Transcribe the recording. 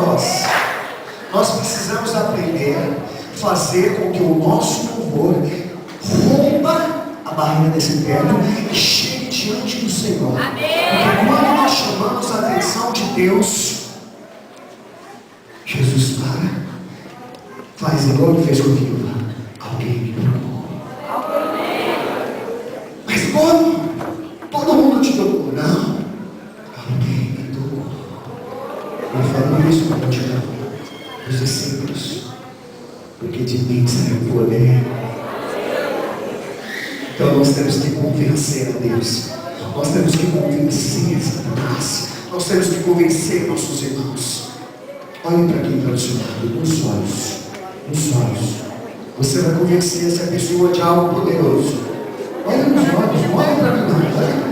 voz. Nós precisamos aprender a fazer com que o nosso louvor rompa a barreira desse inferno e chegue diante do Senhor. Porque quando nós chamamos a atenção de Deus, Jesus faz igual ele fez com o viúva. Alguém me tocou. Mas como? Todo mundo te tocou. Não. Alguém me tocou. Eu falo isso para tirar os discípulos, porque de mim saiu o poder. Então nós temos que convencer a Deus. Nós temos que convencer Satanás. Nós temos que convencer nossos irmãos. Olhe para quem está do seu lado, nos olhos. Nos olhos. Você vai convencer essa pessoa de algo poderoso. Olha nos olhos, não olha para mim não.